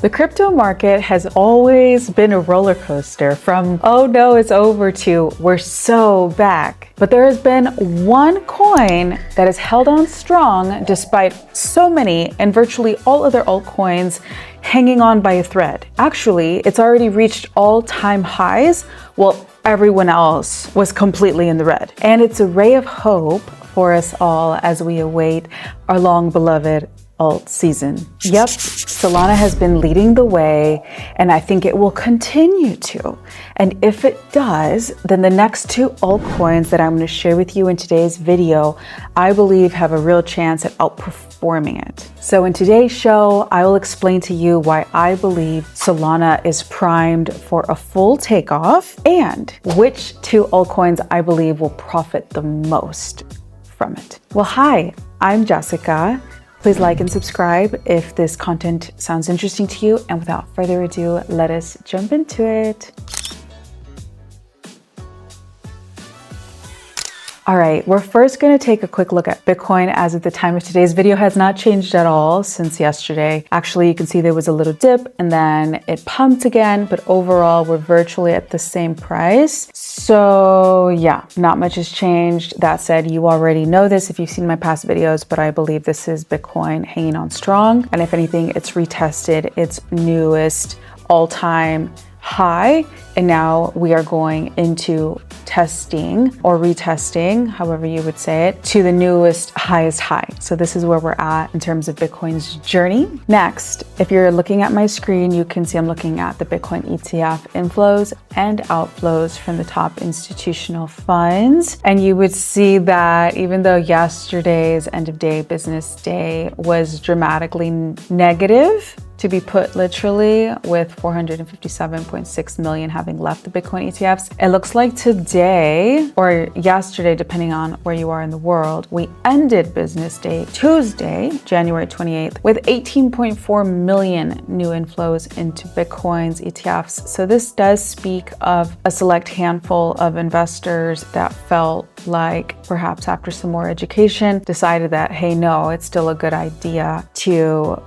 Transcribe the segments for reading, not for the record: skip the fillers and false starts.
The crypto market has always been a roller coaster from, oh no, it's over to we're so back. But there has been one coin that has held on strong despite so many and virtually all other altcoins hanging on by a thread. Actually, it's already reached all-time highs while everyone else was completely in the red. And it's a ray of hope for us all as we await our long-beloved alt season. Yep, Solana has been leading the way, and I think it will continue to. And if it does, then the next two altcoins that I'm going to share with you in today's video, I believe have a real chance at outperforming it. So in today's show, I will explain to you why I believe Solana is primed for a full takeoff and which two altcoins I believe will profit the most from it. Well, hi, I'm Jessica. Please like and subscribe if this content sounds interesting to you. And without further ado, let us jump into it. All right, we're first going to take a quick look at Bitcoin. As of the time of today's video has not changed at all since yesterday. Actually, you can see there was a little dip and then it pumped again, but overall we're virtually at the same price. So yeah, not much has changed. That said, you already know this if you've seen my past videos, but I believe this is Bitcoin hanging on strong. And if anything, it's retested its newest all-time high. And now we are going into testing or retesting, however you would say it, to the newest highest high. So this is where we're at in terms of Bitcoin's journey. Next, if you're looking at my screen, you can see I'm looking at the Bitcoin ETF inflows and outflows from the top institutional funds. And you would see that even though yesterday's end of day business day was dramatically negative, to be put literally, with 457.6 million having left the Bitcoin ETFs. It looks like today or yesterday, depending on where you are in the world, we ended business day Tuesday, January 28th, with 18.4 million new inflows into Bitcoin's ETFs. So this does speak of a select handful of investors that felt like perhaps after some more education decided that, hey, no, it's still a good idea to,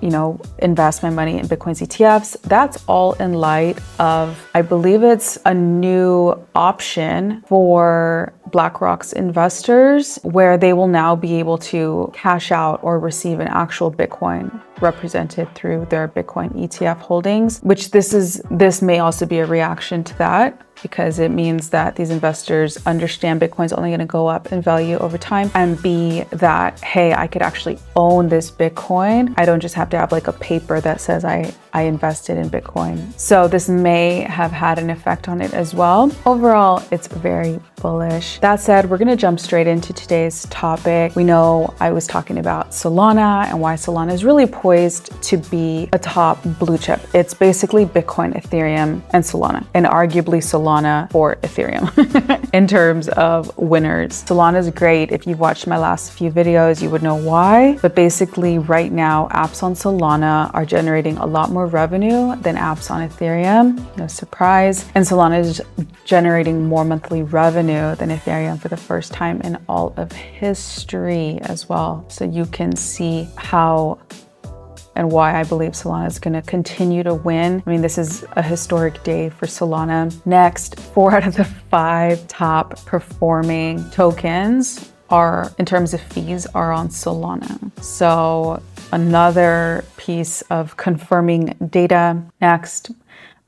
invest my money in Bitcoin's ETFs. That's all in light of, I believe it's a new option for BlackRock's investors where they will now be able to cash out or receive an actual Bitcoin represented through their Bitcoin ETF holdings, which this may also be a reaction to that, because it means that these investors understand Bitcoin's only going to go up in value over time, and B, that, hey, I could actually own this Bitcoin. I don't just have to have like a paper that says I invested in Bitcoin. So this may have had an effect on it as well. Overall, it's very bullish. That said, we're going to jump straight into today's topic. We know I was talking about Solana and why Solana is really poised to be a top blue chip. It's basically Bitcoin, Ethereum, and Solana, and arguably Solana for Ethereum in terms of winners. Solana is great. If you've watched my last few videos, you would know why. But basically right now, apps on Solana are generating a lot more revenue than apps on Ethereum. No surprise. And Solana is generating more monthly revenue than Ethereum for the first time in all of history as well. So you can see how and why I believe Solana is going to continue to win. I mean, this is a historic day for Solana. Next, 4 out of the 5 top performing tokens are, in terms of fees, are on Solana. So another piece of confirming data. Next,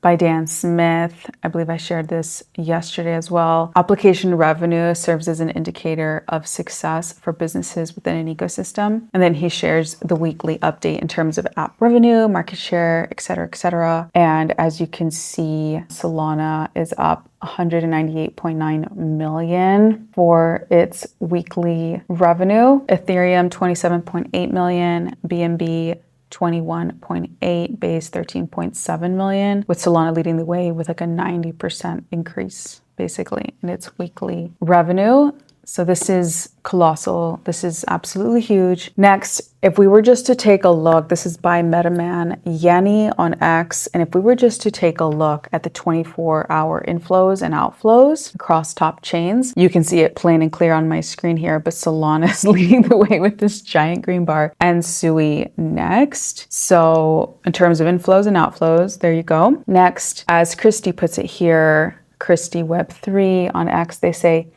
by Dan Smith. I believe I shared this yesterday as well. Application revenue serves as an indicator of success for businesses within an ecosystem. And then he shares the weekly update in terms of app revenue, market share, et cetera, et cetera. And as you can see, Solana is up 198.9 million for its weekly revenue. Ethereum, 27.8 million. BNB, 21.8, base 13.7 million, with Solana leading the way with like a 90% increase basically in its weekly revenue. So this is colossal. This is absolutely huge. Next, if we were just to take a look, this is by MetaMan, Yenny on X. And if we were just to take a look at the 24-hour inflows and outflows across top chains, you can see it plain and clear on my screen here, but Solana is leading the way with this giant green bar and Sui next. So in terms of inflows and outflows, there you go. Next, as Christy puts it here, Christy Web3 on X, they say,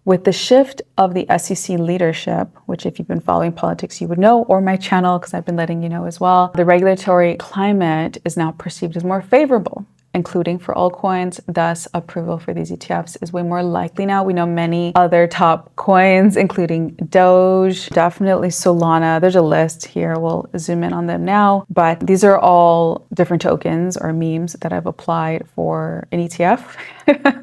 with the shift of the SEC leadership, which if you've been following politics, you would know, or my channel, because I've been letting you know as well, the regulatory climate is now perceived as more favorable, including for altcoins. Thus, approval for these ETFs is way more likely now. We know many other top coins, including Doge, definitely Solana. There's a list here. We'll zoom in on them now. But these are all different tokens or memes that I've applied for an ETF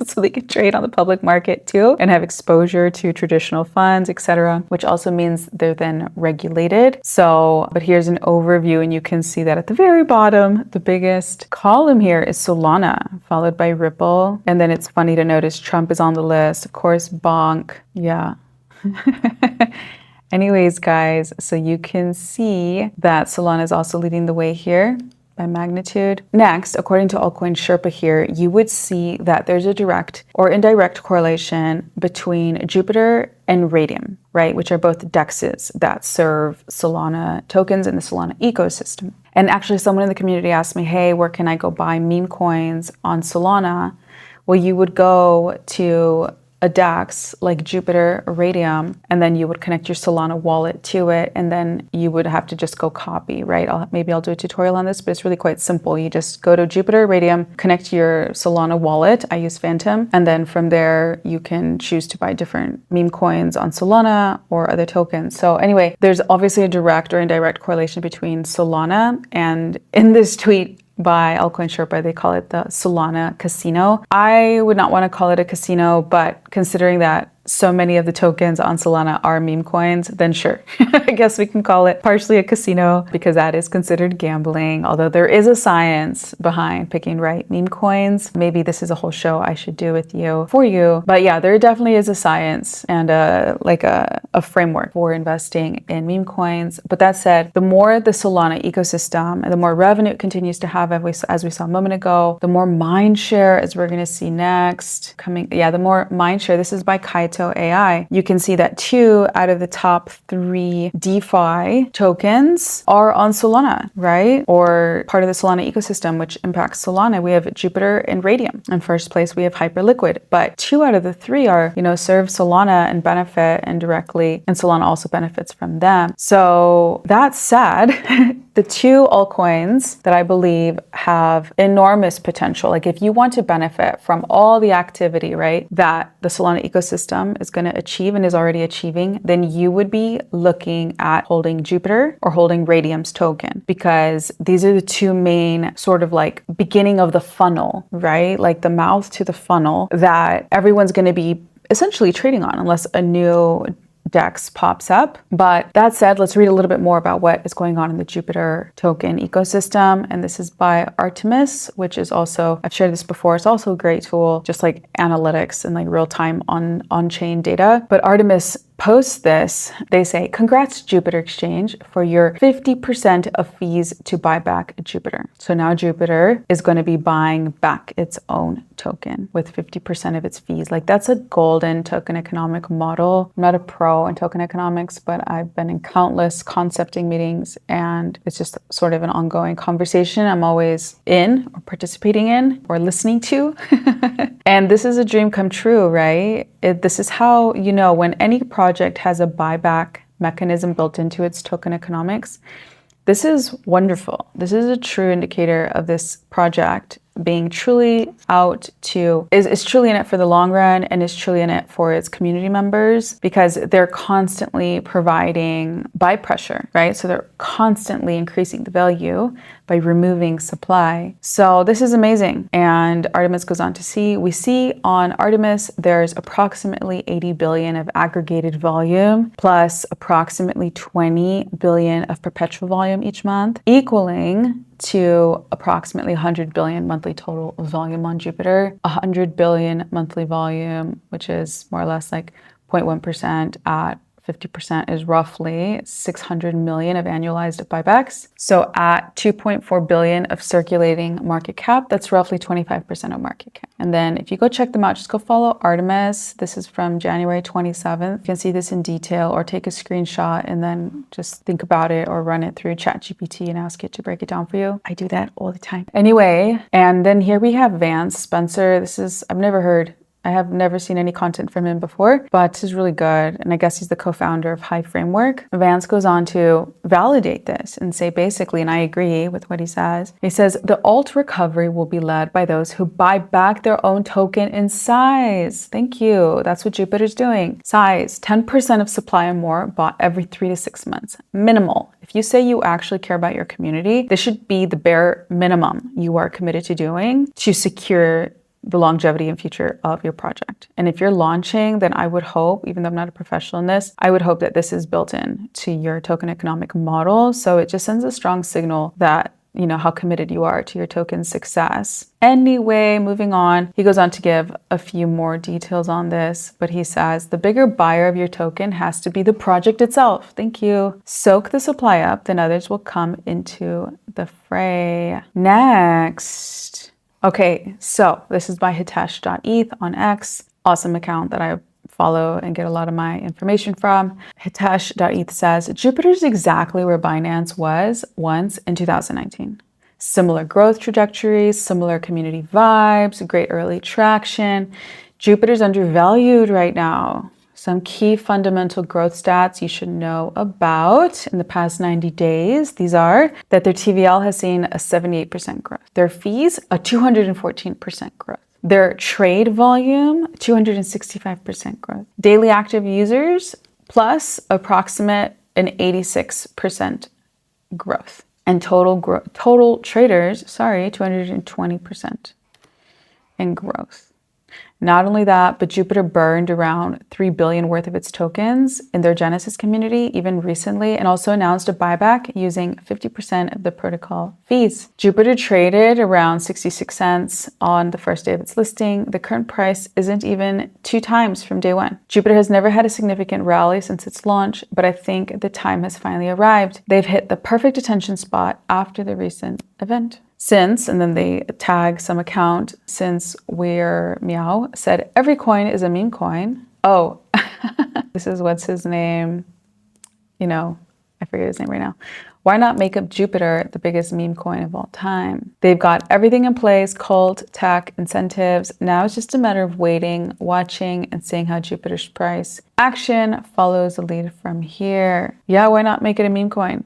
so they can trade on the public market too and have exposure to traditional funds, etc., which also means they're then regulated. So, but here's an overview, and you can see that at the very bottom, the biggest column here is Solana, followed by Ripple. And then it's funny to notice Trump is on the list. Of course, Bonk. Yeah. Anyways, guys, so you can see that Solana is also leading the way here by magnitude. Next, according to Altcoin Sherpa here, you would see that there's a direct or indirect correlation between Jupiter and Radium, right? Which are both DEXs that serve Solana tokens in the Solana ecosystem. And actually someone in the community asked me, hey, where can I go buy meme coins on Solana? Well, you would go to a DEX like Jupiter or Radium, and then you would connect your Solana wallet to it, and then you would have to just go copy, right? Maybe I'll do a tutorial on this, but it's really quite simple. You just go to Jupiter, Radium, connect your Solana wallet. I use Phantom, and then from there you can choose to buy different meme coins on Solana or other tokens. So anyway, there's obviously a direct or indirect correlation between Solana, and in this tweet by Altcoin Sherpa, they call it the Solana Casino. I would not want to call it a casino, but considering that so many of the tokens on Solana are meme coins, then sure, I guess we can call it partially a casino because that is considered gambling, although there is a science behind picking right meme coins. Maybe this is a whole show I should do for you. But yeah, there definitely is a science and a framework for investing in meme coins. But that said, the more the Solana ecosystem and the more revenue it continues to have, as we saw a moment ago, the more mind share, as we're going to see next, the more mind share. This is by Kaito AI. You can see that 2 out of the top 3 DeFi tokens are on Solana, right? Or part of the Solana ecosystem, which impacts Solana. We have Jupiter and Radium. In first place, we have Hyperliquid, but 2 out of the 3 are, serve Solana and benefit indirectly, and Solana also benefits from them. So that said, the 2 altcoins that I believe have enormous potential, like if you want to benefit from all the activity, right, that the Solana ecosystem is going to achieve and is already achieving, then you would be looking at holding Jupiter or holding Radium's token, because these are the 2 main sort of like beginning of the funnel, right? Like the mouth to the funnel that everyone's going to be essentially trading on unless a new DEX pops up. But that said, let's read a little bit more about what is going on in the Jupiter token ecosystem. And this is by Artemis, which is also, I've shared this before, it's also a great tool, just like analytics and like real-time on-chain data. But Artemis post this, they say, congrats Jupiter Exchange for your 50% of fees to buy back Jupiter. So now Jupiter is going to be buying back its own token with 50% of its fees. Like that's a golden token economic model. I'm not a pro in token economics, but I've been in countless concepting meetings, and it's just sort of an ongoing conversation I'm always in or participating in or listening to. And this is a dream come true, right? This is how, when any project has a buyback mechanism built into its token economics, this is wonderful. This is a true indicator of this project being truly is truly in it for the long run and is truly in it for its community members, because they're constantly providing buy pressure, right? So they're constantly increasing the value by removing supply. So this is amazing. And Artemis goes on to we see on Artemis, there's approximately 80 billion of aggregated volume plus approximately 20 billion of perpetual volume each month, equaling to approximately 100 billion monthly total volume on Jupiter, 100 billion monthly volume, which is more or less like 0.1% at 50% is roughly 600 million of annualized buybacks. So at 2.4 billion of circulating market cap, that's roughly 25% of market cap. And then if you go check them out, just go follow Artemis. This is from January 27th. You can see this in detail or take a screenshot and then just think about it or run it through ChatGPT and ask it to break it down for you. I do that all the time. Anyway, and then here we have Vance Spencer. I have never seen any content from him before, but he's really good. And I guess he's the co-founder of High Framework. Vance goes on to validate this and say basically, and I agree with what he says, he says, the alt recovery will be led by those who buy back their own token in size. Thank you. That's what Jupiter's doing. Size, 10% of supply or more bought every 3 to 6 months. Minimal. If you say you actually care about your community, this should be the bare minimum you are committed to doing to secure the longevity and future of your project. And if you're launching, then I would hope, even though I'm not a professional in this, I would hope that this is built in to your token economic model. So it just sends a strong signal that, you know, how committed you are to your token's success. Anyway, moving on, he goes on to give a few more details on this, but he says the bigger buyer of your token has to be the project itself. Thank you. Soak the supply up, then others will come into the fray. Next. Okay, so this is by hitesh.eth on X. Awesome account that I follow and get a lot of my information from. Hitesh.eth says, Jupiter's exactly where Binance was once in 2019. Similar growth trajectories, similar community vibes, great early traction. Jupiter's undervalued right now. Some key fundamental growth stats you should know about in the past 90 days. These are that their TVL has seen a 78% growth. Their fees, a 214% growth. Their trade volume, 265% growth. Daily active users, plus approximate an 86% growth. And total traders, 220% in growth. Not only that, but Jupiter burned around 3 billion worth of its tokens in their Genesis community, even recently, and also announced a buyback using 50% of the protocol fees. Jupiter traded around 66 cents on the first day of its listing. The current price isn't even 2 times from day one. Jupiter has never had a significant rally since its launch, but I think the time has finally arrived. They've hit the perfect attention spot after the recent event. Since, and then they tag some account, since we're meow, said every coin is a meme coin. Oh, this is what's his name? You know, I forget his name right now. Why not make up Jupiter the biggest meme coin of all time? They've got everything in place, cult, tech, incentives. Now it's just a matter of waiting, watching, and seeing how Jupiter's price action follows the lead from here. Yeah, why not make it a meme coin?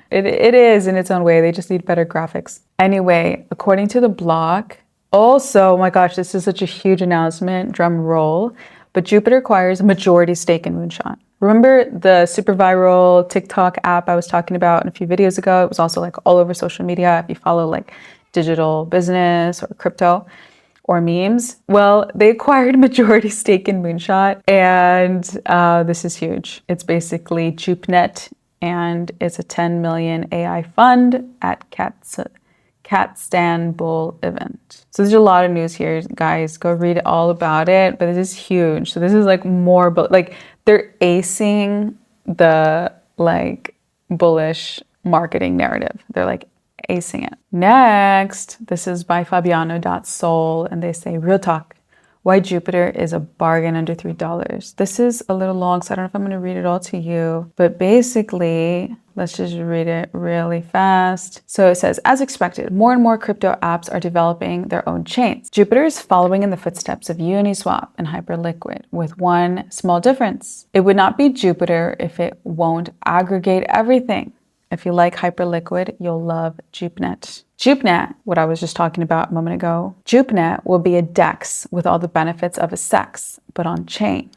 It is in its own way. They just need better graphics. Anyway, according to the blog, also, oh my gosh, this is such a huge announcement, drum roll, but Jupiter acquires a majority stake in Moonshot. Remember the super viral TikTok app I was talking about in a few videos ago? It was also like all over social media if you follow like digital business or crypto or memes. Well, they acquired a majority stake in Moonshot, and this is huge. It's basically JupeNet, and it's a 10 million AI fund at Catstanbull event. So there's a lot of news here, guys. Go read all about it, but this is huge. So this is like more, but like they're acing the like bullish marketing narrative. They're like acing it. Next, this is by Fabiano.Sol, and they say, real talk. Why Jupiter is a bargain under $3. This is a little long, so I don't know if I'm going to read it all to you. But basically, let's just read it really fast. So it says, as expected, more and more crypto apps are developing their own chains. Jupiter is following in the footsteps of Uniswap and Hyperliquid, with one small difference. It would not be Jupiter if it won't aggregate everything. If you like Hyperliquid, you'll love JupeNet. JupeNet, what I was just talking about a moment ago, JupeNet will be a DEX with all the benefits of a SEX, but on chain.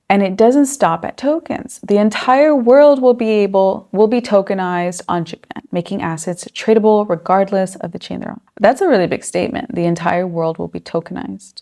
And it doesn't stop at tokens. The entire world will be tokenized on JupeNet, making assets tradable regardless of the chain they're on. That's a really big statement. The entire world will be tokenized.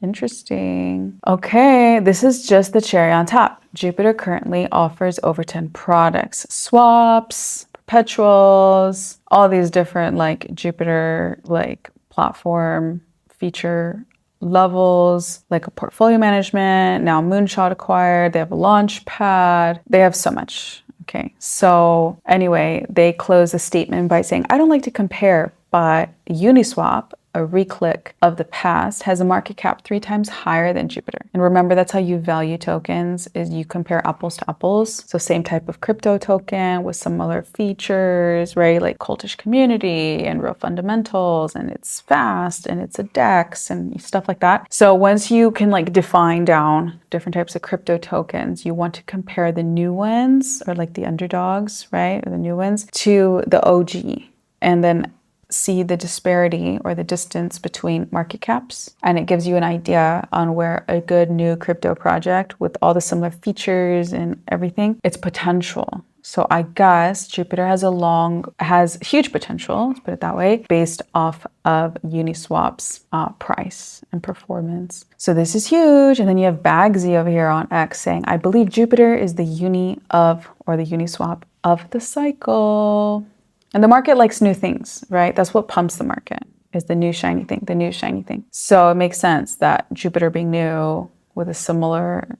Interesting. Okay, this is just the cherry on top. Jupiter currently offers over 10 products, swaps, perpetuals, all these different like Jupiter like platform feature levels, like a portfolio management, now Moonshot acquired, they have a launch pad, they have so much. Okay, so anyway, they close the statement by saying, I don't like to compare, but Uniswap, a reclick of the past, has a market cap 3 times higher than Jupiter. And remember, that's how you value tokens, is you compare apples to apples. So same type of crypto token with similar features, right? Like cultish community and real fundamentals, and it's fast and it's a DEX and stuff like that. So once you can like define down different types of crypto tokens, you want to compare the new ones, or like the underdogs, right? Or the new ones to the OG, and then see the disparity or the distance between market caps. And it gives you an idea on where a good new crypto project with all the similar features and everything, its potential. So I guess Jupiter has huge potential, let's put it that way, based off of Uniswap's price and performance. So this is huge. And then you have Bagsy over here on X saying, I believe Jupiter is the Uniswap of the cycle. And the market likes new things, right? That's what pumps the market, is the new shiny thing, So it makes sense that Jupiter being new with a similar,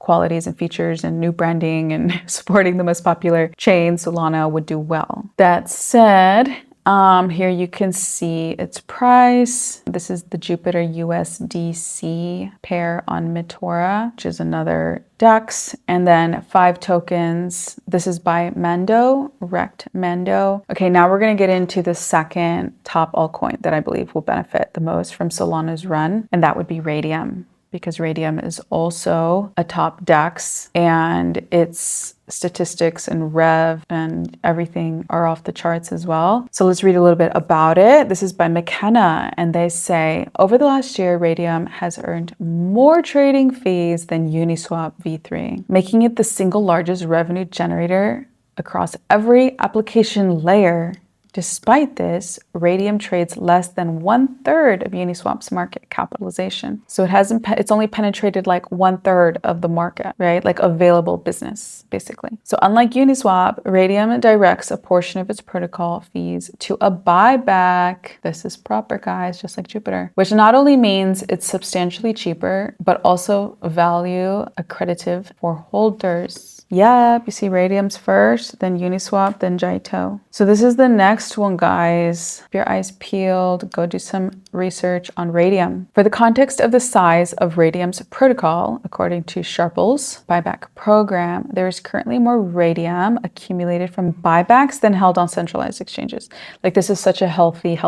qualities and features and new branding and supporting the most popular chain, Solana, would do well. That said, here you can see its price. This is the Jupiter USDC pair on Mitora, which is another DEX, and then 5 tokens. This is by Mando, Rect Mando. Okay, now we're going to get into the second top altcoin that I believe will benefit the most from Solana's run, and that would be Radium, because Radium is also a top DEX, and its statistics and rev and everything are off the charts as well. So let's read a little bit about it. This is by McKenna, and they say, over the last year, Radium has earned more trading fees than Uniswap v3, making it the single largest revenue generator across every application layer. Despite this, Radium trades less than 1/3 of Uniswap's market capitalization. So it's only penetrated like 1/3 of the market, right? Like available business, basically. So unlike Uniswap, Radium directs a portion of its protocol fees to a buyback. This is proper, guys, just like Jupiter, which not only means it's substantially cheaper, but also value accretive for holders. Yep, you see Radium's first, then Uniswap, then Jaito. So this is the next one, guys. Keep your eyes peeled, go do some research on Radium. For the context of the size of Radium's protocol, according to Sharple's buyback program, there is currently more Radium accumulated from buybacks than held on centralized exchanges. Like, this is such a healthy,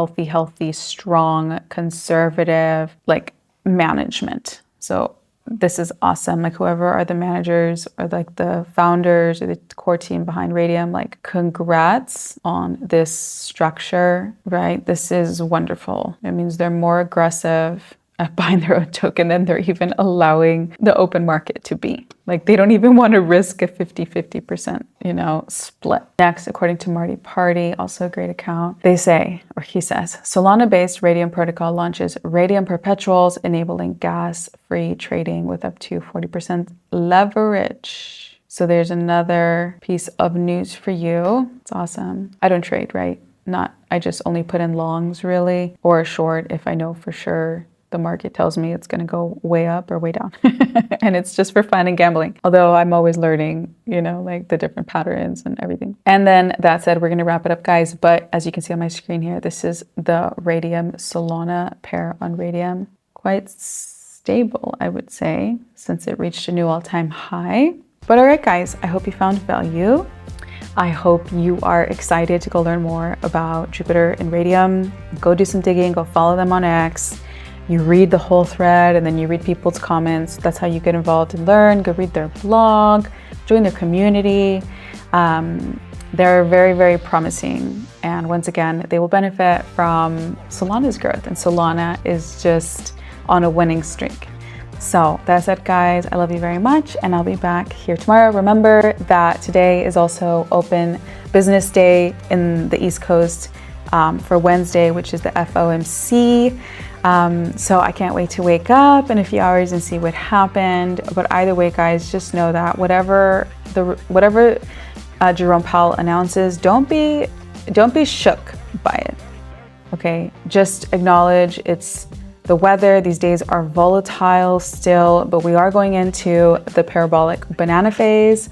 strong, conservative, like, management. So this is awesome. Like, whoever are the managers or like the founders or the core team behind Radium, like, congrats on this structure, right? This is wonderful. It means they're more aggressive at buying their own token than they're even allowing the open market to be. Like, they don't even want to risk a 50-50%, split. Next, according to Marty Party, also a great account, they say, or he says, Solana-based Radium protocol launches Radium perpetuals, enabling gas-free trading with up to 40% leverage. So there's another piece of news for you. It's awesome. I don't trade, right? I just only put in longs, really, or a short if I know for sure the market tells me it's going to go way up or way down. And it's just for fun and gambling. Although I'm always learning, like the different patterns and everything. And then that said, we're going to wrap it up, guys. But as you can see on my screen here, this is the Radium Solana pair on Radium. Quite stable, I would say, since it reached a new all-time high. But all right, guys, I hope you found value. I hope you are excited to go learn more about Jupiter and Radium. Go do some digging, go follow them on X. You read the whole thread and then you read people's comments. That's how you get involved and learn. Go read their blog, join their community. They're very, very promising. And once again, they will benefit from Solana's growth. And Solana is just on a winning streak. So that's it, guys. I love you very much. And I'll be back here tomorrow. Remember that today is also open business day in the East Coast for Wednesday, which is the FOMC. So I can't wait to wake up in a few hours and see what happened. But either way, guys, just know that whatever Jerome Powell announces, don't be shook by it. Okay, just acknowledge it's the weather. These days are volatile still, but we are going into the parabolic banana phase,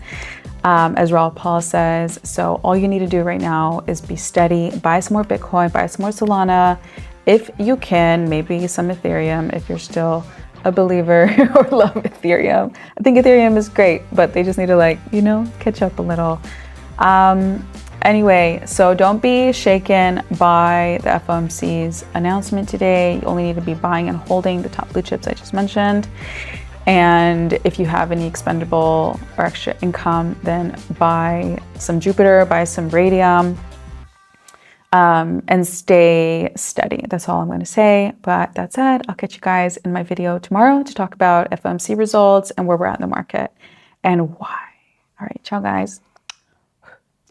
as Raul Paul says. So all you need to do right now is be steady, buy some more Bitcoin, buy some more Solana. If you can, maybe some Ethereum if you're still a believer or love Ethereum. I think Ethereum is great, but they just need to, like, you know, catch up a little. Anyway, so don't be shaken by the FOMC's announcement today. You only need to be buying and holding the top blue chips I just mentioned. And if you have any expendable or extra income, then buy some Jupiter, buy some Radium, and stay steady. That's all I'm going to say. But that said, I'll catch you guys in my video tomorrow to talk about FOMC results and where we're at in the market and why. All right, ciao guys.